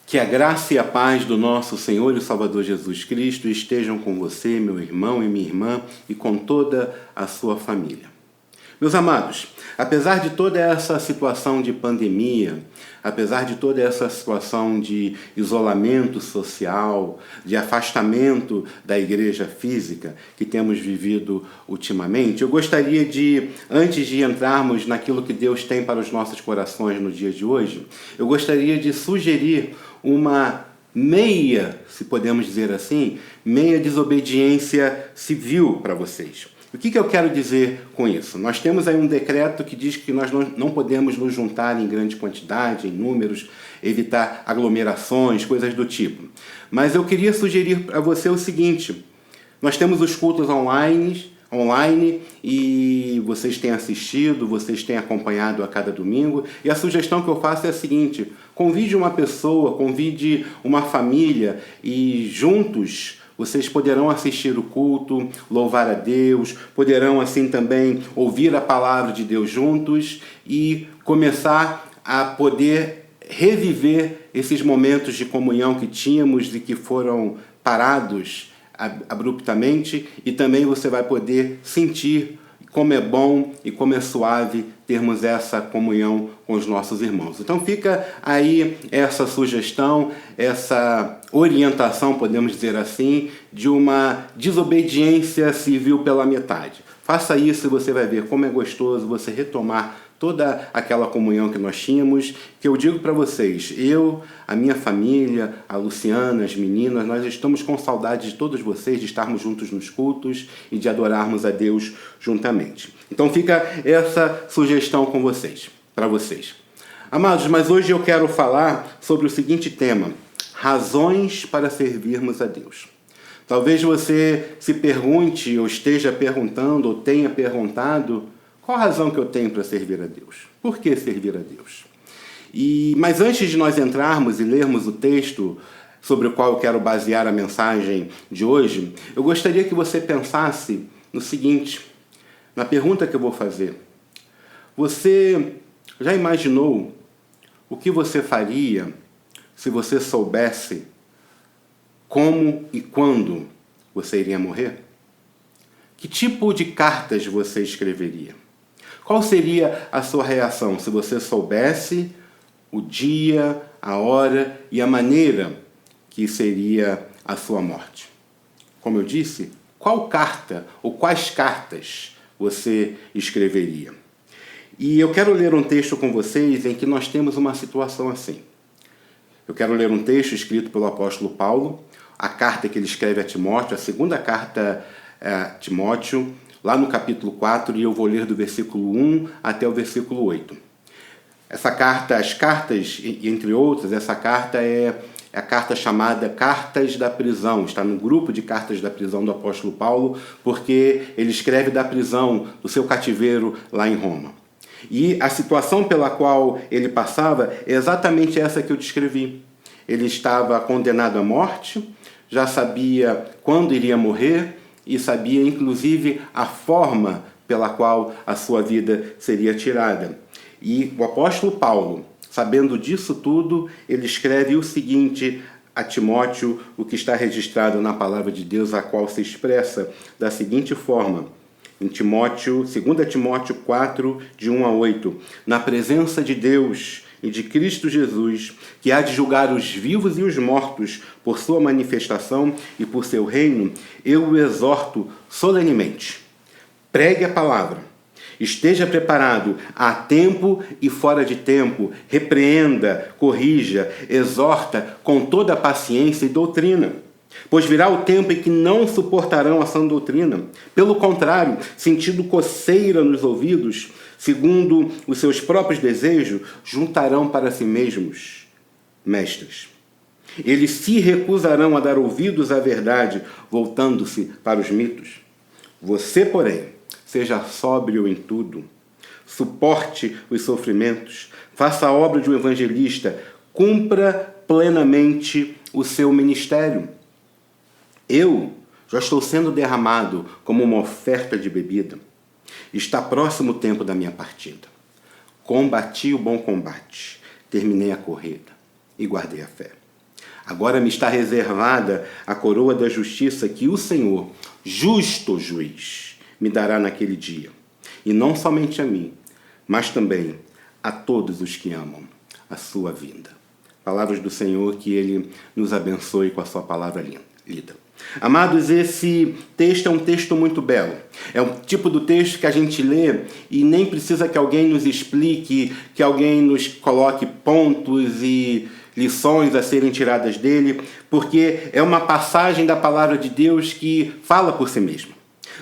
Que a graça e a paz do nosso Senhor e Salvador Jesus Cristo estejam com você, meu irmão e minha irmã, e com toda a sua família. Meus amados, apesar de toda essa situação de pandemia, apesar de toda essa situação de isolamento social, de afastamento da igreja física que temos vivido ultimamente, eu gostaria de, antes de entrarmos naquilo que Deus tem para os nossos corações no dia de hoje, eu gostaria de sugerir uma meia, se podemos dizer assim, meia desobediência civil para vocês. O que eu quero dizer com isso? Nós temos aí um decreto que diz que nós não podemos nos juntar em grande quantidade, em números, evitar aglomerações, coisas do tipo. Mas eu queria sugerir para você o seguinte: nós temos os cultos online e vocês têm assistido, vocês têm acompanhado a cada domingo, e a sugestão que eu faço é a seguinte: convide uma pessoa, convide uma família e juntos vocês poderão assistir o culto, louvar a Deus, poderão assim também ouvir a palavra de Deus juntos e começar a poder reviver esses momentos de comunhão que tínhamos e que foram parados abruptamente, e também você vai poder sentir como é bom e como é suave termos essa comunhão com os nossos irmãos. Então fica aí essa sugestão, essa orientação, podemos dizer assim, de uma desobediência civil pela metade. Faça isso e você vai ver como é gostoso você retomar toda aquela comunhão que nós tínhamos, que eu digo para vocês, eu, a minha família, a Luciana, as meninas, nós estamos com saudade de todos vocês, de estarmos juntos nos cultos e de adorarmos a Deus juntamente. Então fica essa sugestão com vocês, para vocês. Amados, mas hoje eu quero falar sobre o seguinte tema: razões para servirmos a Deus. Talvez você se pergunte, ou esteja perguntando, ou tenha perguntado: qual a razão que eu tenho para servir a Deus? Por que servir a Deus? Mas antes de nós entrarmos e lermos o texto sobre o qual eu quero basear a mensagem de hoje, eu gostaria que você pensasse no seguinte, na pergunta que eu vou fazer. Você já imaginou o que você faria se você soubesse como e quando você iria morrer? Que tipo de cartas você escreveria? Qual seria a sua reação se você soubesse o dia, a hora e a maneira que seria a sua morte? Como eu disse, qual carta ou quais cartas você escreveria? E eu quero ler um texto com vocês em que nós temos uma situação assim. Eu quero ler um texto escrito pelo apóstolo Paulo, a carta que ele escreve a Timóteo, a segunda carta a Timóteo, lá no capítulo 4, e eu vou ler do versículo 1 até o versículo 8. Essa carta, as cartas, entre outras, essa carta é a carta chamada Cartas da Prisão. Está no grupo de Cartas da Prisão do apóstolo Paulo, porque ele escreve da prisão, do seu cativeiro lá em Roma. E a situação pela qual ele passava é exatamente essa que eu descrevi. Ele estava condenado à morte, já sabia quando iria morrer, e sabia, inclusive, a forma pela qual a sua vida seria tirada. E o apóstolo Paulo, sabendo disso tudo, ele escreve o seguinte a Timóteo, o que está registrado na palavra de Deus, a qual se expressa da seguinte forma, em Timóteo, 2 Timóteo 4, de 1 a 8. Na presença de Deus e de Cristo Jesus, que há de julgar os vivos e os mortos por sua manifestação e por seu reino, eu o exorto solenemente. Pregue a palavra. Esteja preparado a tempo e fora de tempo. Repreenda, corrija, exorta com toda paciência e doutrina. Pois virá o tempo em que não suportarão a sã doutrina. Pelo contrário, sentindo coceira nos ouvidos, segundo os seus próprios desejos, juntarão para si mesmos mestres. Eles se recusarão a dar ouvidos à verdade, voltando-se para os mitos. Você, porém, seja sóbrio em tudo, suporte os sofrimentos, faça a obra de um evangelista, cumpra plenamente o seu ministério. Eu já estou sendo derramado como uma oferta de bebida. Está próximo o tempo da minha partida. Combati o bom combate, terminei a corrida e guardei a fé. Agora me está reservada a coroa da justiça que o Senhor, justo juiz, me dará naquele dia. E não somente a mim, mas também a todos os que amam a sua vinda. Palavras do Senhor, que Ele nos abençoe com a sua palavra lida. Amados, esse texto é um texto muito belo. É um tipo do texto que a gente lê e nem precisa que alguém nos explique, que alguém nos coloque pontos e lições a serem tiradas dele, porque é uma passagem da palavra de Deus que fala por si mesma.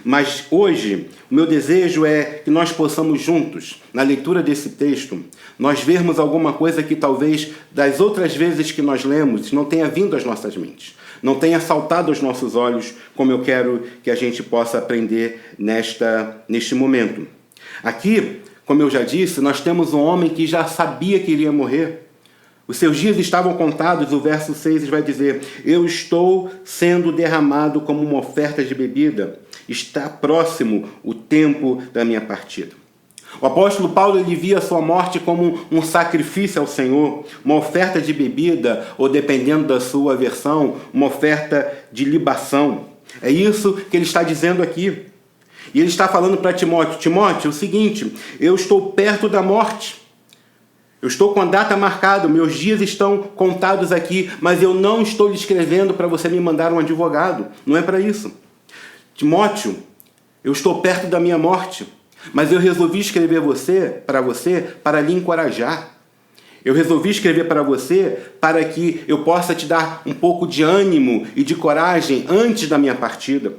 Mas hoje, o meu desejo é que nós possamos juntos, na leitura desse texto, nós vermos alguma coisa que talvez das outras vezes que nós lemos não tenha vindo às nossas mentes, não tenha saltado aos nossos olhos, como eu quero que a gente possa aprender neste momento. Aqui, como eu já disse, nós temos um homem que já sabia que iria morrer. Os seus dias estavam contados, o verso 6 vai dizer: eu estou sendo derramado como uma oferta de bebida, está próximo o tempo da minha partida. O apóstolo Paulo ele via a sua morte como um sacrifício ao Senhor, uma oferta de bebida, ou dependendo da sua versão, uma oferta de libação. É isso que ele está dizendo aqui. E ele está falando para Timóteo: Timóteo, é o seguinte, eu estou perto da morte. Eu estou com a data marcada, meus dias estão contados aqui, mas eu não estou lhe escrevendo para você me mandar um advogado. Não é para isso. Timóteo, eu estou perto da minha morte, mas eu resolvi escrever para você para lhe encorajar. Eu resolvi escrever para você para que eu possa te dar um pouco de ânimo e de coragem antes da minha partida.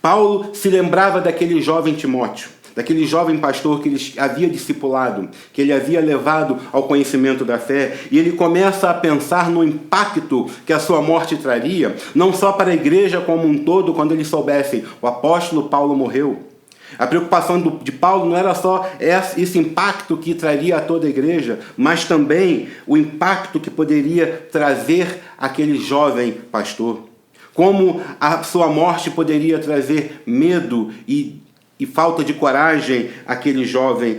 Paulo se lembrava daquele jovem Timóteo, daquele jovem pastor que ele havia discipulado, que ele havia levado ao conhecimento da fé, e ele começa a pensar no impacto que a sua morte traria, não só para a igreja como um todo, quando eles soubessem: o apóstolo Paulo morreu. A preocupação de Paulo não era só esse impacto que traria a toda a igreja, mas também o impacto que poderia trazer aquele jovem pastor. Como a sua morte poderia trazer medo e falta de coragem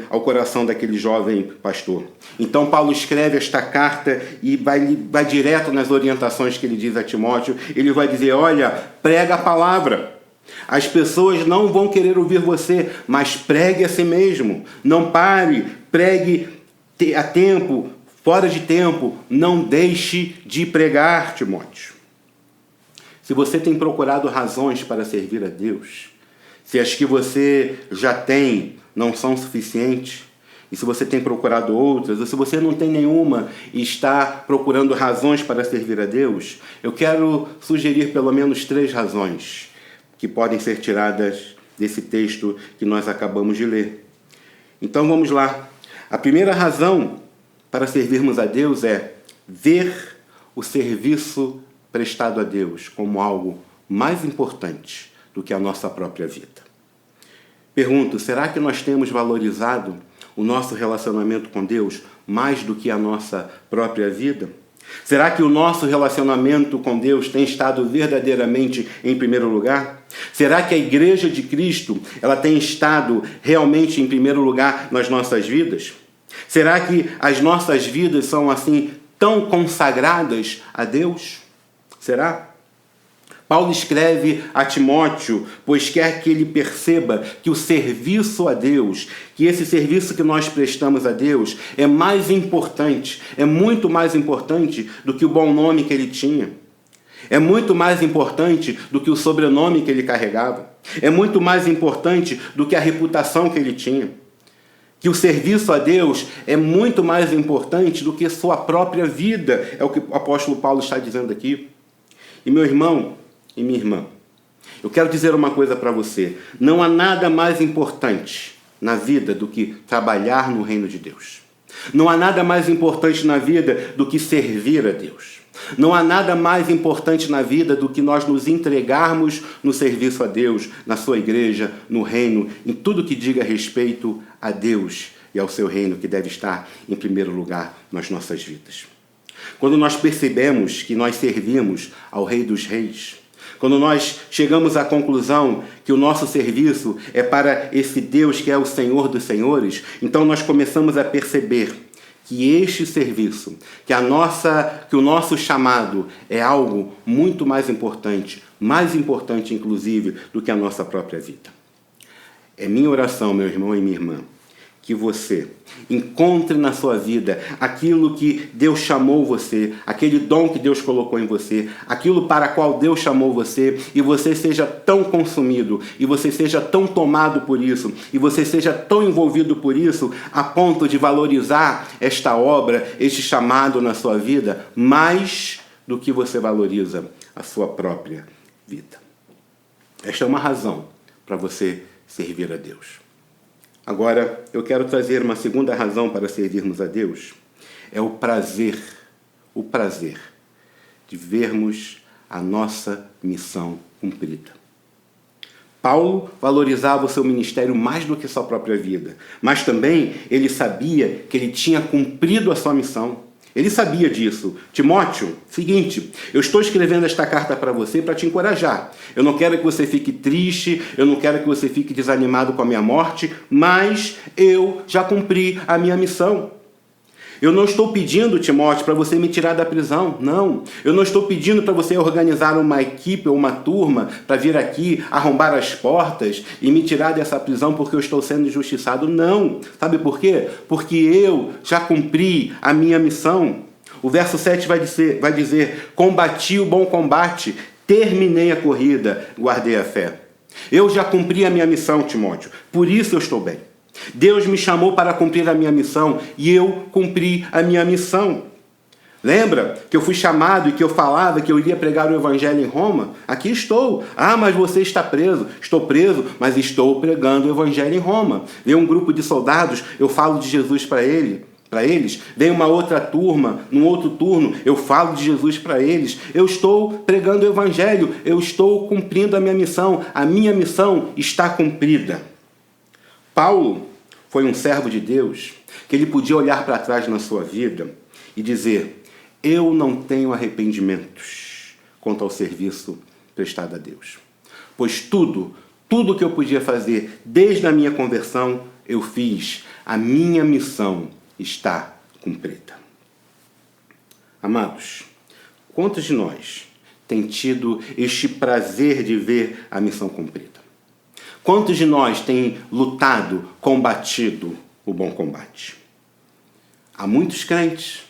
ao coração daquele jovem pastor. Então Paulo escreve esta carta e vai direto nas orientações que ele diz a Timóteo. Ele vai dizer: olha, prega a palavra. As pessoas não vão querer ouvir você, mas pregue a si mesmo. Não pare, pregue a tempo, fora de tempo. Não deixe de pregar, Timóteo. Se você tem procurado razões para servir a Deus, se as que você já tem não são suficientes, e se você tem procurado outras, ou se você não tem nenhuma e está procurando razões para servir a Deus, eu quero sugerir pelo menos 3 razões que podem ser tiradas desse texto que nós acabamos de ler. Então vamos lá. A primeira razão para servirmos a Deus é ver o serviço prestado a Deus como algo mais importante do que a nossa própria vida. Pergunto, será que nós temos valorizado o nosso relacionamento com Deus mais do que a nossa própria vida? Será que o nosso relacionamento com Deus tem estado verdadeiramente em primeiro lugar? Será que a Igreja de Cristo ela tem estado realmente em primeiro lugar nas nossas vidas? Será que as nossas vidas são assim tão consagradas a Deus? Será? Paulo escreve a Timóteo, pois quer que ele perceba que o serviço a Deus, que esse serviço que nós prestamos a Deus é mais importante, é muito mais importante do que o bom nome que ele tinha. É muito mais importante do que o sobrenome que ele carregava. É muito mais importante do que a reputação que ele tinha. Que o serviço a Deus é muito mais importante do que sua própria vida, é o que o apóstolo Paulo está dizendo aqui. E meu irmão e minha irmã, eu quero dizer uma coisa para você: não há nada mais importante na vida do que trabalhar no reino de Deus. Não há nada mais importante na vida do que servir a Deus. Não há nada mais importante na vida do que nós nos entregarmos no serviço a Deus, na sua igreja, no reino, em tudo que diga respeito a Deus e ao seu reino, que deve estar em primeiro lugar nas nossas vidas. Quando nós percebemos que nós servimos ao Rei dos Reis, quando nós chegamos à conclusão que o nosso serviço é para esse Deus que é o Senhor dos Senhores, então nós começamos a perceber que este serviço, que o nosso chamado é algo muito mais importante inclusive do que a nossa própria vida. É minha oração, meu irmão e minha irmã, que você encontre na sua vida aquilo que Deus chamou você, aquele dom que Deus colocou em você, aquilo para qual Deus chamou você, e você seja tão consumido, e você seja tão tomado por isso, e você seja tão envolvido por isso, a ponto de valorizar esta obra, este chamado na sua vida, mais do que você valoriza a sua própria vida. Esta é uma razão para você servir a Deus. Agora, eu quero trazer uma segunda razão para servirmos a Deus. É o prazer de vermos a nossa missão cumprida. Paulo valorizava o seu ministério mais do que sua própria vida, mas também ele sabia que ele tinha cumprido a sua missão. Ele sabia disso. Timóteo, seguinte, eu estou escrevendo esta carta para você para te encorajar. Eu não quero que você fique triste, eu não quero que você fique desanimado com a minha morte, mas eu já cumpri a minha missão. Eu não estou pedindo, Timóteo, para você me tirar da prisão, não. Eu não estou pedindo para você organizar uma equipe ou uma turma para vir aqui arrombar as portas e me tirar dessa prisão porque eu estou sendo injustiçado, não. Sabe por quê? Porque eu já cumpri a minha missão. O verso 7 vai dizer, combati o bom combate, terminei a corrida, guardei a fé. Eu já cumpri a minha missão, Timóteo, por isso eu estou bem. Deus me chamou para cumprir a minha missão e eu cumpri a minha missão. Lembra que eu fui chamado e que eu falava que eu iria pregar o evangelho em Roma? Aqui estou. Ah, mas você está preso. Estou preso, mas estou pregando o evangelho em Roma. Vem um grupo de soldados, eu falo de Jesus para eles. Vem uma outra turma, num outro turno, eu falo de Jesus para eles. Eu estou pregando o evangelho, eu estou cumprindo a minha missão. A minha missão está cumprida. Paulo foi um servo de Deus que ele podia olhar para trás na sua vida e dizer, eu não tenho arrependimentos quanto ao serviço prestado a Deus. Pois tudo que eu podia fazer desde a minha conversão, eu fiz. A minha missão está cumprida. Amados, quantos de nós têm tido este prazer de ver a missão cumprida? Quantos de nós têm lutado, combatido o bom combate? Há muitos crentes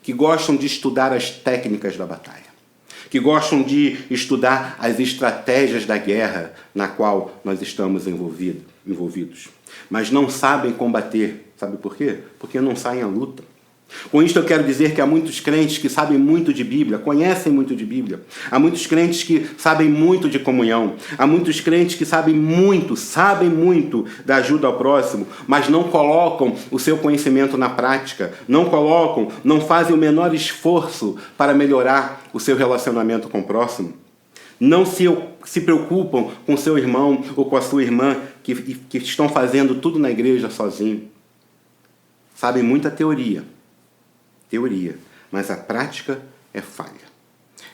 que gostam de estudar as técnicas da batalha, que gostam de estudar as estratégias da guerra na qual nós estamos envolvidos, mas não sabem combater. Sabe por quê? Porque não saem à luta. Com isto eu quero dizer que há muitos crentes que sabem muito de Bíblia, conhecem muito de Bíblia. Há muitos crentes que sabem muito de comunhão. Há muitos crentes que sabem muito da ajuda ao próximo, mas não colocam o seu conhecimento na prática, não fazem o menor esforço para melhorar o seu relacionamento com o próximo. Não se preocupam com seu irmão ou com a sua irmã que estão fazendo tudo na igreja sozinho. Sabem muita teoria, mas a prática é falha.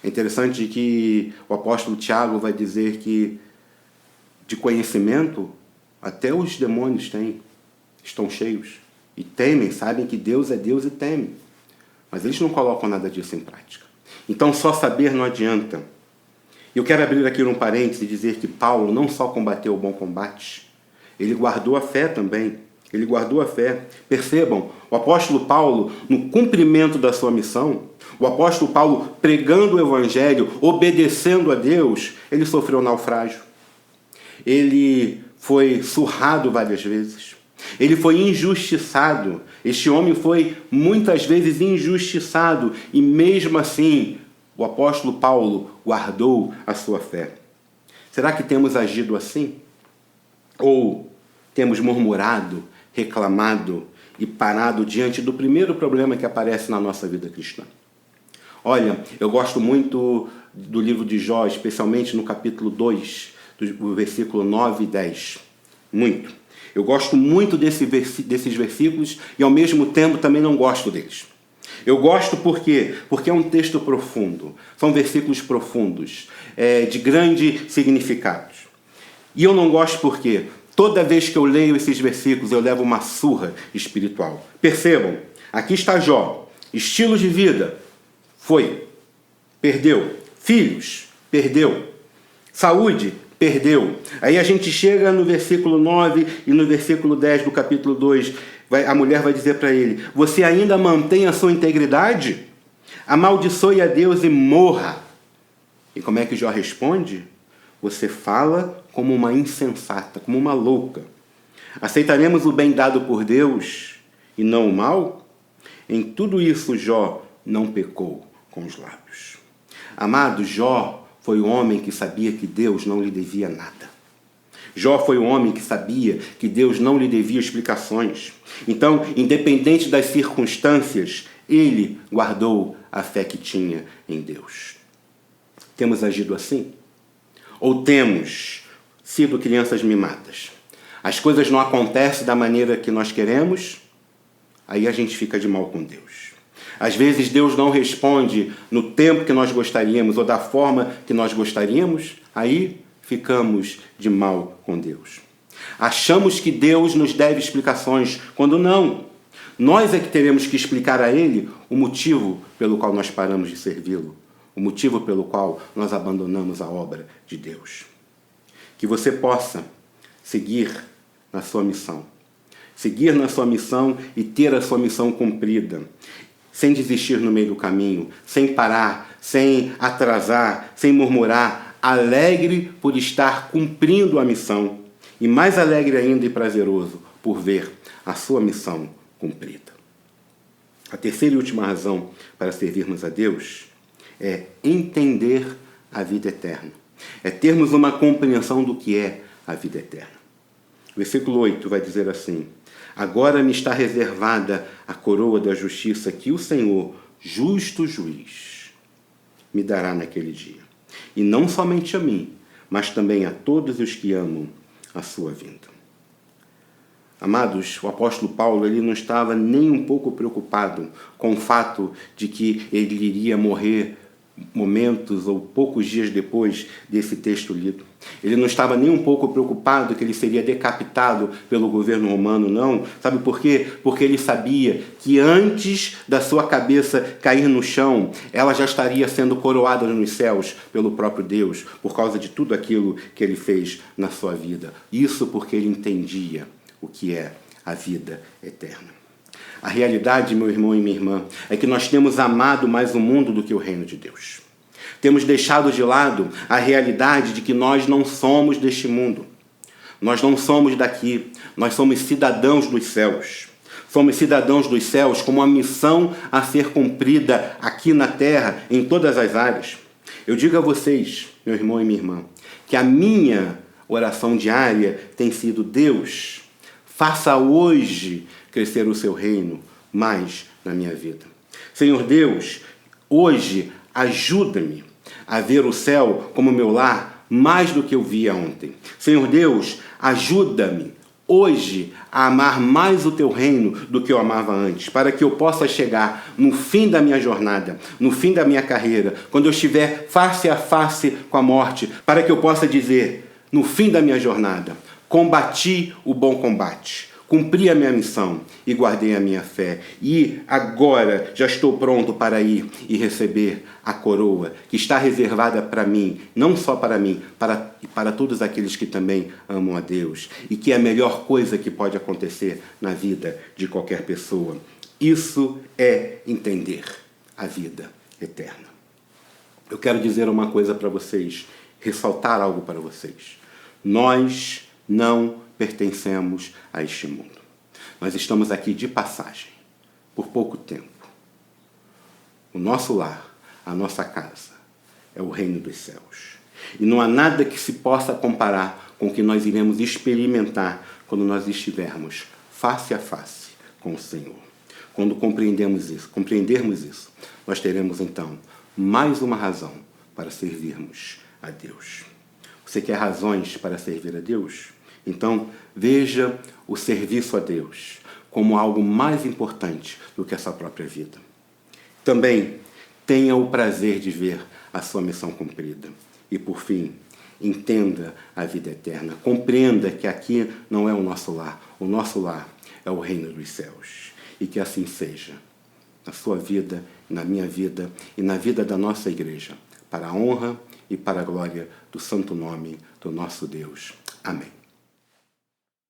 É interessante que o apóstolo Tiago vai dizer que de conhecimento até os demônios estão cheios e temem, sabem que Deus é Deus e temem, mas eles não colocam nada disso em prática. Então só saber não adianta. Eu quero abrir aqui um parênteses e dizer que Paulo não só combateu o bom combate, ele guardou a fé também. Ele guardou a fé. Percebam, o apóstolo Paulo, no cumprimento da sua missão, o apóstolo Paulo pregando o evangelho, obedecendo a Deus, ele sofreu naufrágio. Ele foi surrado várias vezes. Ele foi injustiçado. Este homem foi muitas vezes injustiçado. E mesmo assim, o apóstolo Paulo guardou a sua fé. Será que temos agido assim? Ou temos murmurado, reclamado e parado diante do primeiro problema que aparece na nossa vida cristã? Olha, eu gosto muito do livro de Jó, especialmente no capítulo 2, do versículo 9 e 10. Muito. Eu gosto muito desses versículos e ao mesmo tempo também não gosto deles. Eu gosto por quê? Porque é um texto profundo. São versículos profundos, de grande significado. E eu não gosto por quê? Toda vez que eu leio esses versículos, eu levo uma surra espiritual. Percebam, aqui está Jó. Estilo de vida, foi, perdeu. Filhos, perdeu. Saúde, perdeu. Aí a gente chega no versículo 9 e no versículo 10 do capítulo 2, a mulher vai dizer para ele: você ainda mantém a sua integridade? Amaldiçoe a Deus e morra. E como é que Jó responde? Você fala como uma insensata, como uma louca. Aceitaremos o bem dado por Deus e não o mal? Em tudo isso Jó não pecou com os lábios. Amado, Jó foi o homem que sabia que Deus não lhe devia nada. Jó foi o homem que sabia que Deus não lhe devia explicações. Então, independente das circunstâncias, ele guardou a fé que tinha em Deus. Temos agido assim? Ou temos sido crianças mimadas? As coisas não acontecem da maneira que nós queremos, aí a gente fica de mal com Deus. Às vezes Deus não responde no tempo que nós gostaríamos ou da forma que nós gostaríamos, aí ficamos de mal com Deus. Achamos que Deus nos deve explicações, quando não. Nós é que teremos que explicar a Ele o motivo pelo qual nós paramos de servi-lo, o motivo pelo qual nós abandonamos a obra de Deus. Que você possa seguir na sua missão. Seguir na sua missão e ter a sua missão cumprida, sem desistir no meio do caminho, sem parar, sem atrasar, sem murmurar, alegre por estar cumprindo a missão e mais alegre ainda e prazeroso por ver a sua missão cumprida. A terceira e última razão para servirmos a Deus é entender a vida eterna. É termos uma compreensão do que é a vida eterna. O versículo 8 vai dizer assim: agora me está reservada a coroa da justiça que o Senhor, justo juiz, me dará naquele dia. E não somente a mim, mas também a todos os que amam a sua vinda. Amados, o apóstolo Paulo ele não estava nem um pouco preocupado com o fato de que ele iria morrer momentos ou poucos dias depois desse texto lido. Ele não estava nem um pouco preocupado que ele seria decapitado pelo governo romano, não. Sabe por quê? Porque ele sabia que antes da sua cabeça cair no chão, ela já estaria sendo coroada nos céus pelo próprio Deus, por causa de tudo aquilo que ele fez na sua vida. Isso porque ele entendia o que é a vida eterna. A realidade, meu irmão e minha irmã, é que nós temos amado mais o mundo do que o reino de Deus. Temos deixado de lado a realidade de que nós não somos deste mundo. Nós não somos daqui. Nós somos cidadãos dos céus. Somos cidadãos dos céus com uma missão a ser cumprida aqui na terra, em todas as áreas. Eu digo a vocês, meu irmão e minha irmã, que a minha oração diária tem sido: Deus, faça hoje crescer o seu reino mais na minha vida. Senhor Deus, hoje ajuda-me a ver o céu como meu lar mais do que eu via ontem. Senhor Deus, ajuda-me hoje a amar mais o teu reino do que eu amava antes, para que eu possa chegar no fim da minha jornada, no fim da minha carreira, quando eu estiver face a face com a morte, para que eu possa dizer, no fim da minha jornada, combati o bom combate, cumpri a minha missão e guardei a minha fé. E agora já estou pronto para ir e receber a coroa que está reservada para mim, não só para mim, para todos aqueles que também amam a Deus. E que é a melhor coisa que pode acontecer na vida de qualquer pessoa. Isso é entender a vida eterna. Eu quero dizer uma coisa para vocês, ressaltar algo para vocês. Nós não pertencemos a este mundo. Nós estamos aqui de passagem, por pouco tempo. O nosso lar, a nossa casa, é o reino dos céus. E não há nada que se possa comparar com o que nós iremos experimentar quando nós estivermos face a face com o Senhor. Quando compreendermos isso, nós teremos então mais uma razão para servirmos a Deus. Você quer razões para servir a Deus? Então, veja o serviço a Deus como algo mais importante do que a sua própria vida. Também tenha o prazer de ver a sua missão cumprida. E, por fim, entenda a vida eterna. Compreenda que aqui não é o nosso lar. O nosso lar é o reino dos céus. E que assim seja, na sua vida, na minha vida e na vida da nossa igreja, para a honra e para a glória do santo nome do nosso Deus. Amém.